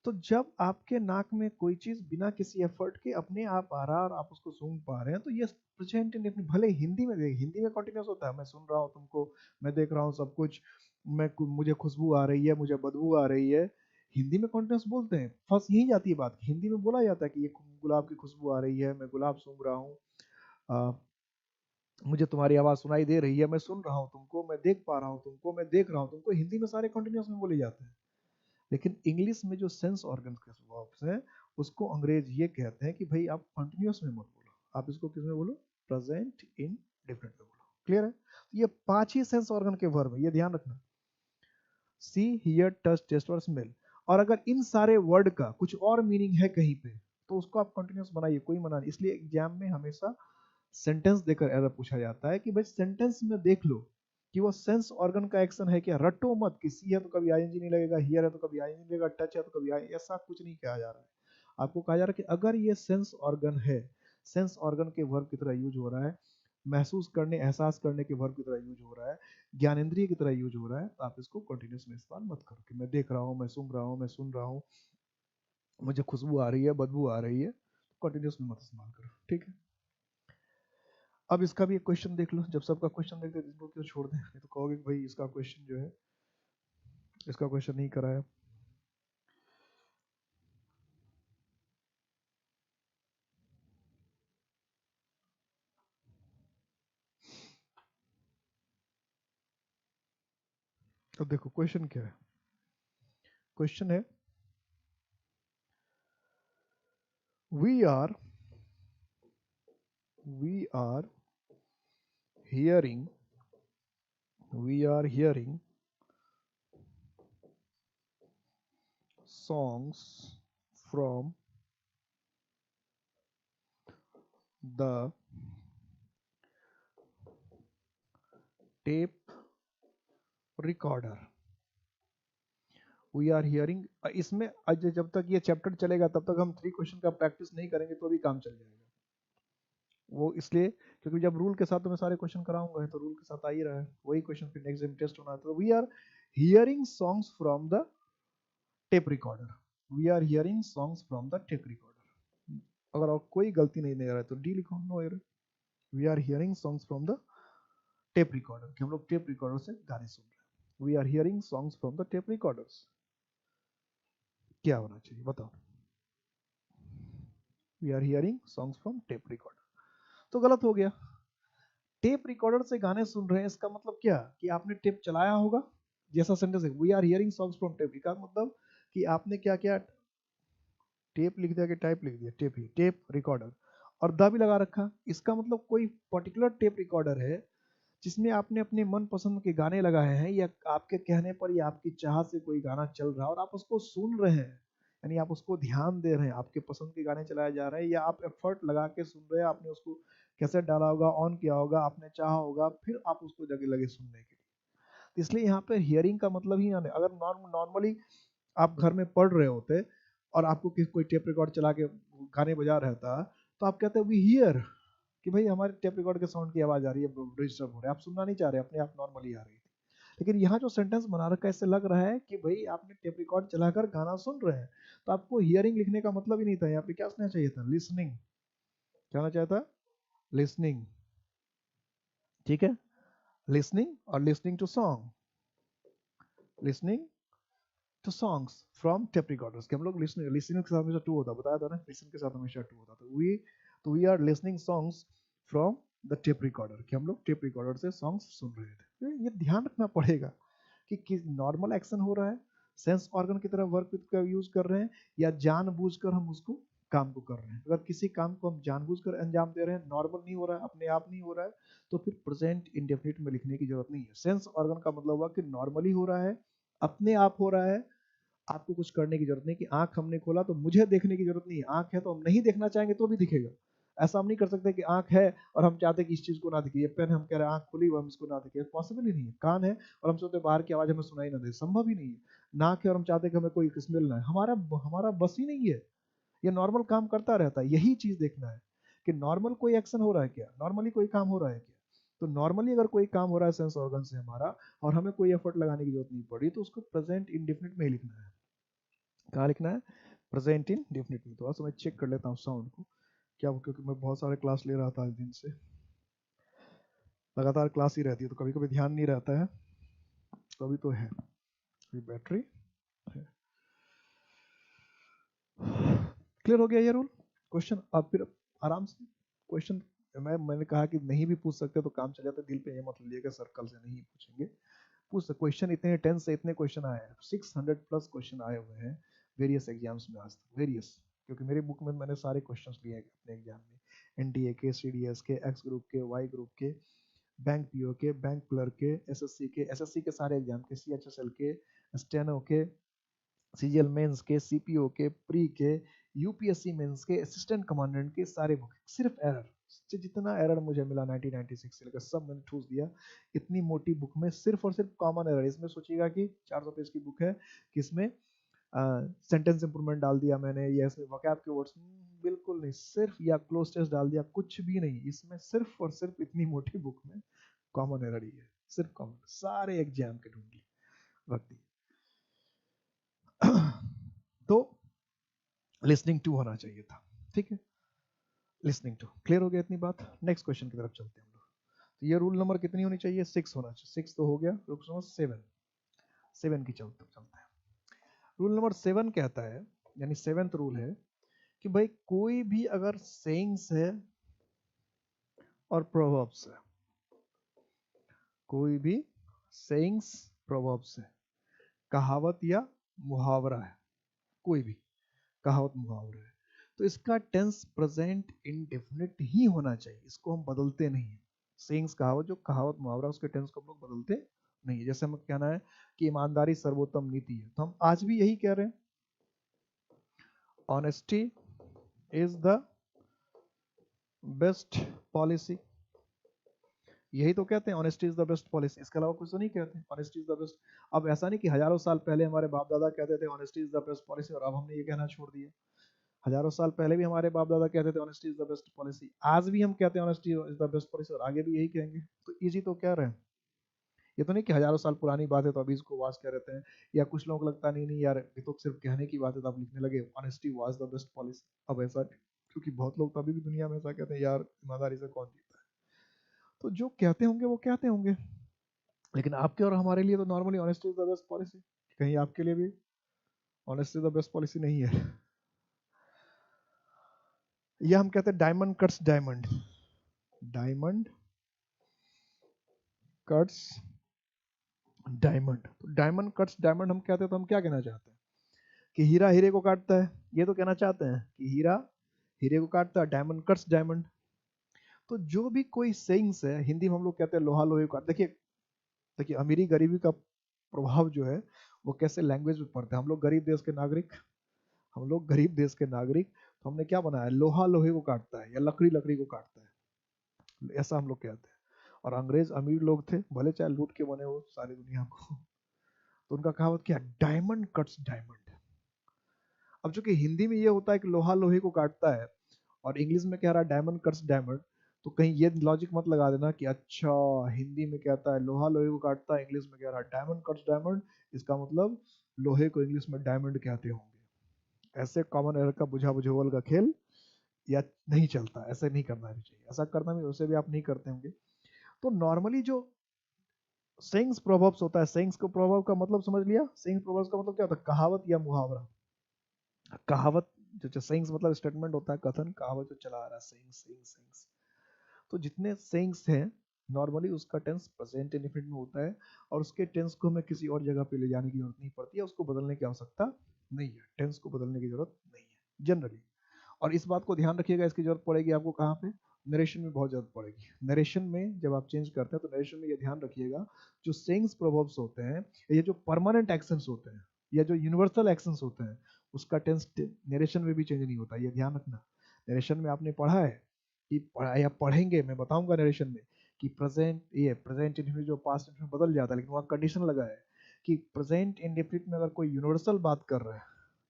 तो जब आपके नाक में कोई चीज बिना किसी एफर्ट के अपने आप आ रहा है और आप उसको सूंघ पा रहे हैं, तो ये प्रेजेंट इंडेफिनिट, भले हिंदी में देख, हिंदी में कंटिन्यूस होता है, मैं सुन रहा हूँ तुमको, मैं देख रहा हूँ सब कुछ, मुझे खुशबू आ रही है, मुझे बदबू आ रही है, हिंदी में कंटिन्यूस बोलते हैं। फंस यही जाती है बात, हिंदी में बोला जाता है कि ये गुलाब की खुशबू आ रही है, मैं गुलाब सूंघ रहा हूँ, मुझे तुम्हारी आवाज सुनाई दे रही है, मैं सुन रहा हूँ तुमको, मैं देख पा रहा हूँ तुमको, मैं देख रहा हूँ तुमको, हिंदी में सारे कंटिन्यूस में बोले जाते हैं। लेकिन इंग्लिश में जो सेंस ऑर्गन के वर्ब्स हैं उसको अंग्रेज ये कहते हैं कि भाई आप कंटिन्यूस में मत बोलो, आप इसको किस में बोलो, प्रेजेंट इन डिफरेंट में बोलो। क्लियर है? तो ये 5 ही सेंस ऑर्गन के वर्ब है, ये ध्यान रखना, सी हियर टच टेस्ट और स्मेल। और अगर इन सारे वर्ड का कुछ और मीनिंग है कहीं पे तो उसको आप कंटिन्यूस बनाइए, कोई मना नहीं। इसलिए एग्जाम में हमेशा सेंटेंस देकर ऐसा पूछा जाता है कि भाई सेंटेंस में देख लो कि वो सेंस ऑर्गन का एक्शन है क्या, रटो मत कि सी है तो कभी आईएनजी नहीं लगेगा, हियर है तो कभी आईएनजी लगेगा, टच है तो कभी आई, ऐसा कुछ नहीं कहा जा रहा है। आपको कहा जा रहा है कि अगर ये सेंस ऑर्गन है, सेंस ऑर्गन के वर्ब की तरह यूज हो रहा है, महसूस करने एहसास करने के वर्ब की तरह यूज हो रहा है, ज्ञानेंद्रिय की तरह यूज हो रहा है, तो आप इसको कंटिन्यूस में इस्तेमाल मत करो कि मैं देख रहा हूँ, मैं सुन रहा हूँ, मैं सुन रहा हूँ, मुझे खुशबू आ रही है, बदबू आ रही है, कंटिन्यूस में मत इस्तेमाल करो। ठीक है, अब इसका भी एक क्वेश्चन देख लो। जब सबका क्वेश्चन देखते हैं इसको क्यों छोड़ दें, नहीं तो कहोगे कि भाई इसका क्वेश्चन जो है, इसका क्वेश्चन नहीं कराया। अब देखो क्वेश्चन क्या है, क्वेश्चन है we are hearing songs from the tape recorder। We are hearing, इसमें आज जब तक ये चैप्टर चलेगा तब तक हम 3 क्वेश्चन का प्रैक्टिस नहीं करेंगे तो भी काम चल जाएगा। वो इसलिए क्योंकि जब रूल के साथ तो मैं सारे क्वेश्चन कराऊंगा, तो रूल के साथ आ ही रहा है, वही क्वेश्चन फिर नेक्स्ट दिन टेस्ट होना है। तो we are hearing songs from the tape recorder, we are hearing songs from the tape recorder. अगर और कोई गलती नहीं दे रहा है तो डी लिखो, no error. We are hearing songs from the tape recorder, कि हम लोग टेप रिकॉर्डर से गाने सुन रहे हैं। We are hearing songs from the tape recorders, क्या होना चाहिए बताओ? We are hearing songs from tape recorder, तो गलत हो गया। टेप रिकॉर्डर से गाने सुन रहे हैं, इसका मतलब क्या कि आपने टेप चलाया होगा, जैसा सेंटेंस है we are hearing songs from tape, का मतलब कि आपने क्या किया, टेप लिख दिया कि टाइप लिख दिया, टेप ही, टेप रिकॉर्डर और द भी लगा रखा। इसका मतलब कोई पर्टिकुलर टेप रिकॉर्डर है जिसमें आपने अपने मन पसंद के गाने लगाए हैं, या आपके कहने पर या आपकी चाह से कोई गाना चल रहा है और आप उसको सुन रहे हैं, यानी आप उसको ध्यान दे रहे हैं, आपके पसंद के गाने चलाए जा रहे हैं, या आप एफर्ट लगा के सुन रहे हैं, आपने उसको कैसेट डाला होगा, ऑन किया होगा, आपने चाहा होगा, फिर आप उसको जगह लगे सुनने के लिए। इसलिए यहाँ पे हियरिंग का मतलब ही ना, अगर नॉर्मली आप घर में पढ़ रहे होते और आपको कोई टेप रिकॉर्ड चला के गाने बजा रहा था, तो आप कहते वी हियर, कि भाई हमारे टेप रिकॉर्ड के साउंड की आवाज आ रही है, डिस्टर्ब हो रहा है, आप सुनना नहीं चाह रहे, अपने आप नॉर्मली आ रही थी। लेकिन यहाँ जो सेंटेंस बना रखा है इससे लग रहा है कि भाई आपने टेप रिकॉर्ड चलाकर गाना सुन रहे हैं, तो आपको हियरिंग लिखने का मतलब ही नहीं था, यहाँ पे क्या सुनना चाहिए था, लिसनिंग। क्या होना चाहिए था, लिसनिंग। ठीक है, लिसनिंग और listening to song, listening to songs from tape recorders, कि हम लोग लिसनिंग के साथ हमेशा टू होता, बताया था ना, लिसन के साथ हमेशा टू होता, तो we are listening songs from the tape recorder, कि हम लोग टेप रिकॉर्डर से सॉन्ग्स सुन रहे थे। तो ये ध्यान रखना पड़ेगा कि नॉर्मल एक्शन हो रहा है, सेंस ऑर्गन की तरह वर्क का यूज कर रहे हैं, या जानबूझकर हम उसको काम को कर रहे हैं। अगर किसी काम को हम जानबूझकर अंजाम दे रहे हैं, नॉर्मल नहीं हो रहा है, अपने आप नहीं हो रहा है, तो फिर प्रेजेंट इंडेफिनिट में लिखने की जरूरत नहीं है। सेंस ऑर्गन का मतलब हुआ कि नॉर्मली हो रहा है, अपने आप हो रहा है, आपको कुछ करने की जरूरत नहीं कि आंख हमने खोला तो मुझे देखने की जरूरत नहीं है। आंख है तो हम नहीं देखना चाहेंगे तो भी दिखेगा। ऐसा हम नहीं कर सकते कि आंख है और हम चाहते हैं कि इस चीज को ना दिखे। ये पेन हम कह रहे हैं आंख खुली हुई हम इसको ना दिखे, पॉसिबल ही नहीं है। कान है और हम सोचते हैं बाहर की आवाज हमें सुनाई ना दे, संभव ही नहीं है। नाक है और हम चाहते हैं कि हमें कोई स्मेल ना है, हमारा हमारा बस ही नहीं है। ये नॉर्मल काम करता रहता है। यही चीज देखना है कि नॉर्मल कोई एक्शन हो रहा है क्या, नॉर्मली कोई काम हो रहा है क्या। तो नॉर्मली अगर कोई काम हो रहा है सेंस ऑर्गन से हमारा और हमें कोई एफर्ट लगाने की जरूरत नहीं पड़ी, तो उसको प्रेजेंट इंडेफिनिट में ही लिखना है। कहाँ लिखना है? प्रेजेंट इंडेफिनिट में। तो आज मैं चेक कर लेता हूँ साउंड को क्या, क्योंकि मैं बहुत सारे क्लास ले रहा था आज दिन से, लगातार क्लास ही रहती है तो कभी कभी ध्यान नहीं रहता है। तो अभी तो है, अभी बैटरी है। क्लियर हो गया ये रूल? क्वेश्चन अब फिर आराम से क्वेश्चन मैंने कहा कि नहीं भी पूछ सकते तो काम चल जाता है। दिल पे ये मत लीजिएगा सर कल से नहीं पूछेंगे, पूछ सकते। क्वेश्चन इतने 10 से इतने क्वेश्चन आए हैं, 600 प्लस क्वेश्चन आए हुए हैं वेरियस एग्जाम्स में आज तक, वेरियस। क्योंकि मेरी बुक में मैंने सारे क्वेश्चंस लिए हैं अपने एग्जाम में, एनडीए के, सीडीएस के, एक्स ग्रुप के, वाई ग्रुप के, बैंक पीओ के, बैंक क्लर्क के, एसएससी के सारे एग्जाम के, सीएचएसएल के, स्टेनो के, सीजीएल मेंस के, सीपीओ के, प्री के, यूपीएससी मेंस के, असिस्टेंट कमांडेंट के सारे बुक। सिर्फ एरर, जितना एरर मुझे मिला 1996 से लेकर सब मैंने ठूस दिया इतनी मोटी बुक में। सिर्फ और सिर्फ कॉमन एरर। इसमें सोचिएगा कि 400 पेज की बुक है कि इसमें सेंटेंस इंप्रूवमेंट डाल दिया मैंने या इसमें वोकैब के वर्ड्स, बिल्कुल नहीं। सिर्फ या क्लोज टेस्ट डाल दिया, कुछ भी नहीं। इसमें सिर्फ और सिर्फ इतनी मोटी बुक में कॉमन एरर ही है, सिर्फ कॉमन। सारे एग्जाम के ढूंढ लिए, रख दिए। तो लिसनिंग टू होना चाहिए था, ठीक है। लिसनिंग टू क्लियर हो गया इतनी बात। नेक्स्ट क्वेश्चन की तरफ चलते हैं हम लोग। तो ये रूल नंबर कितनी होनी चाहिए? 6 होना चाहिए। 6 तो हो गया, रूल नंबर 7 की चलते हैं। रूल नंबर 7 कहता है, यानी 7th रूल है कि भाई कोई भी अगर सेइंग्स है और प्रोवर्ब्स है, कोई भी सेइंग्स प्रोवर्ब्स है, कहावत या मुहावरा है, कोई भी कहावत मुहावरा है, तो इसका टेंस प्रेजेंट इंडेफिनिट ही होना चाहिए। इसको हम बदलते नहीं है। सेइंग्स कहावत, जो कहावत मुहावरा, उसके टेंस को हम लोग बदलते नहीं है। जैसे हमें कहना है कि ईमानदारी सर्वोत्तम नीति है, तो हम आज भी यही कह रहे हैं, honesty is the best policy. यही तो कहते हैं, honesty is the best policy. इसके अलावा कुछ तो नहीं कहते ऑनेस्टी इज द बेस्ट। अब ऐसा नहीं कि हजारों साल पहले हमारे बाप दादा कहते थे honesty is the best policy और अब हमने ये कहना छोड़ दिया। हजारों साल पहले भी हमारे बाप दादा कहते थे honesty is the best policy, आज भी हम कहते हैं honesty is the best policy और आगे भी यही कहेंगे। तो इजी तो कह रहे हैं। ये तो नहीं कि हजारों साल पुरानी बात है तो अभी इसको वाज कह रहते हैं। या कुछ लोगों को लगता नहीं नहीं यार ये तो सिर्फ कहने की बात है तो आप लिखने लगे honesty was the best policy. अब ऐसा, क्योंकि बहुत लोग तो अभी भी दुनिया में ऐसा कहते हैं यार ईमानदारी से कौन जीता है। तो जो कहते होंगे वो कहते होंगे, लेकिन आपके और हमारे लिए तो normally honesty is the best policy. कहीं आपके लिए भी honesty is the best policy नहीं है? या हम कहते हैं diamond cuts diamond, diamond cuts diamond. तो डायमंड कट्स डायमंड हम कहते हैं तो हम क्या कहना चाहते हैं? कि हीरा हीरे को काटता है, ये तो कहना चाहते हैं कि हीरा हीरे को काटता है, डायमंड कट्स डायमंड। तो जो भी कोई सेइंग्स है, हिंदी में हम लोग कहते हैं लोहा लोहे को काट। देखिए देखिए अमीरी गरीबी का प्रभाव जो है वो कैसे लैंग्वेज में पड़ता है। हम लोग गरीब देश के नागरिक, हम लोग गरीब देश के नागरिक, तो हमने क्या बनाया, लोहा लोहे को काटता है या लकड़ी लकड़ी को काटता है, ऐसा हम लोग कहते हैं। और अंग्रेज अमीर लोग थे, भले चाहे लूट के बने वो सारी दुनिया को, तो उनका कहावत क्या, डायमंड कट्स डायमंड। अब चूंकि हिंदी में ये होता है कि लोहा लोहे को काटता है और इंग्लिश में कह रहा है डायमंड कट्स डायमंड, तो कहीं ये लॉजिक मत लगा देना कि अच्छा हिंदी में कहता है लोहा लोहे को काटता है, इंग्लिश में कह रहा है डायमंड कट्स डायमंड, इसका मतलब लोहे को इंग्लिश में डायमंड कहते होंगे। ऐसे कॉमन एरर का बुझा बुझावल का खेल या नहीं चलता, ऐसे नहीं करना भी चाहिए। ऐसा करना भी, वैसे भी आप नहीं करते होंगे। तो नॉर्मली जो सेइंग्स प्रोवर्ब्स होता है, सेइंग्स को प्रोवर्ब का मतलब समझ लिया। सेइंग्स प्रोवर्ब्स का मतलब क्या होता है, कहावत या मुहावरा। कहावत जो सेइंग्स मतलब स्टेटमेंट होता है, कथन, कहावत जो चला आ रहा है, सेइंग्स सेइंग्स सेइंग्स। तो जितने सेइंग्स हैं नॉर्मली उसका टेंस प्रेजेंट इंडेफिनिट में होता है और उसके टेंस को हमें किसी और जगह पे ले जाने की जरूरत नहीं पड़ती है, उसको बदलने की आवश्यकता नहीं है, टेंस को बदलने की जरूरत नहीं है जनरली। और इस बात को ध्यान रखिएगा, इसकी जरूरत पड़ेगी आपको कहाँ पे, नरेशन में बहुत जरूरत पड़ेगी। नरेशन में जब आप चेंज करते हैं तो नरेशन में ये ध्यान रखिएगा, जो सेइंग्स प्रोवर्ब्स होते हैं, ये जो परमानेंट एक्शंस होते हैं या जो यूनिवर्सल एक्शंस होते हैं, उसका टेंस नरेशन में भी चेंज नहीं होता, ये ध्यान रखना। नरेशन में आपने पढ़ा है कि या पढ़ेंगे, मैं बताऊंगा नरेशन में कि प्रेजेंट इंडेफिनिट जो पास्ट में बदल जाता है, लेकिन वहाँ कंडीशन लगा है कि प्रेजेंट इंडेफिनिट में अगर कोई यूनिवर्सल बात कर रहा है,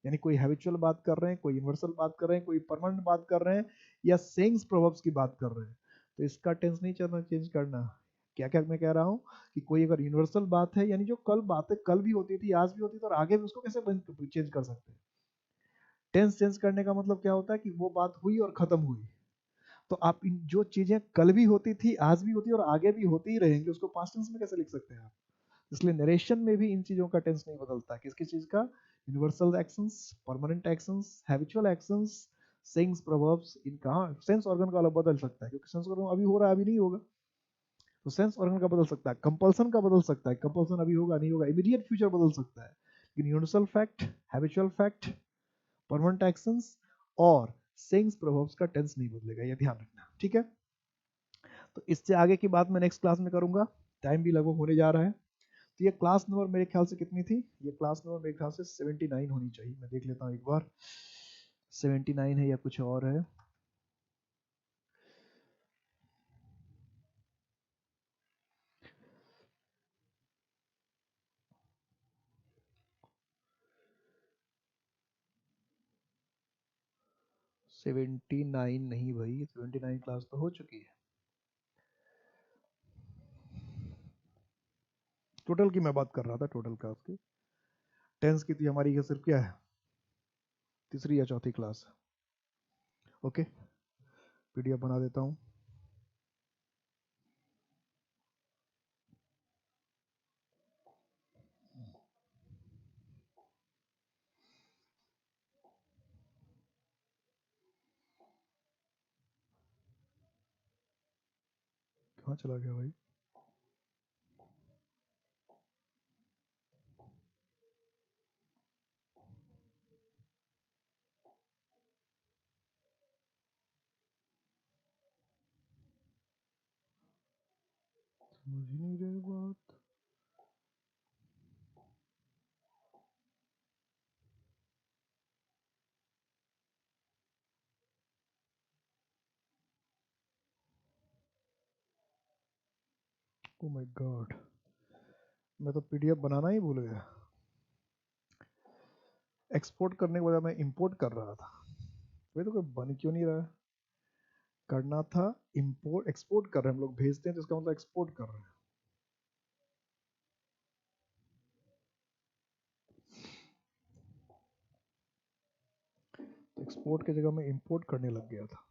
यानी कोई हैबिचुअल बात कर रहे हैं, कोई यूनिवर्सल बात कर रहे हैं, कोई परमानेंट बात कर रहे हैं, या सेइंग्स प्रोवर्ब्स की बात कर रहे हैं, तो इसका टेंस नहीं चलना, चेंज करना। क्या क्या मैं कह रहा हूँ कि कोई अगर यूनिवर्सल बात है, यानी जो कल बातें कल भी होती थी, आज भी होती थी और आगे भी, उसको कैसे चेंज कर सकते हैं। टेंस चेंज करने का मतलब क्या होता है कि वो बात हुई और खत्म हुई, तो आप इन जो चीजें कल भी होती थी, आज भी होती और आगे भी होती ही रहेंगी, उसको पास्ट टेंस में कैसे लिख सकते हैं आप। इसलिए नरेशन में भी इन चीजों का टेंस नहीं बदलता। किसकी चीज का, universal actions, permanent actions, habitual actions, sayings proverbs, इनका सेंस ऑर्गन का अलग बदल सकता है, क्योंकि सेंस ऑर्गन अभी हो रहा है, अभी नहीं होगा, तो सेंस ऑर्गन का बदल सकता है। कंपल्सन का बदल सकता है, कंपल्सन अभी होगा नहीं होगा, इमीडिएट फ्यूचर बदल सकता है, लेकिन universal fact, habitual fact, permanent actions और सेइंग्स प्रोवर्ब्स का टेंस नहीं बदलेगा, ये ध्यान रखना, ठीक है। तो इससे आगे की बात मैं नेक्स्ट क्लास में करूंगा, टाइम भी लगभग होने जा रहा है। तो ये क्लास नंबर मेरे ख्याल से कितनी थी, ये क्लास नंबर मेरे ख्याल से 79 होनी चाहिए, मैं देख लेता हूँ एक बार, 79 है या कुछ और है। सेवेंटी नाइन नहीं भाई, 79 क्लास तो हो चुकी है। टोटल की मैं बात कर रहा था, टोटल क्लास की। टेंस की थी हमारी, ये सिर्फ क्या है, तीसरी या चौथी क्लास। ओके, पीडीएफ बना देता हूँ। कहाँ चला गया भाई, समझ ही नहीं रही बात। ओ माय गॉड, मैं तो पीडीएफ बनाना ही भूल गया। एक्सपोर्ट करने के बजाय मैं इंपोर्ट कर रहा था, वे तो कोई बन क्यों नहीं रहा है। करना था इंपोर्ट, एक्सपोर्ट कर रहे हैं हम लोग, भेजते हैं तो इसका मतलब एक्सपोर्ट कर रहे हैं, तो एक्सपोर्ट की जगह मैं इंपोर्ट करने लग गया था।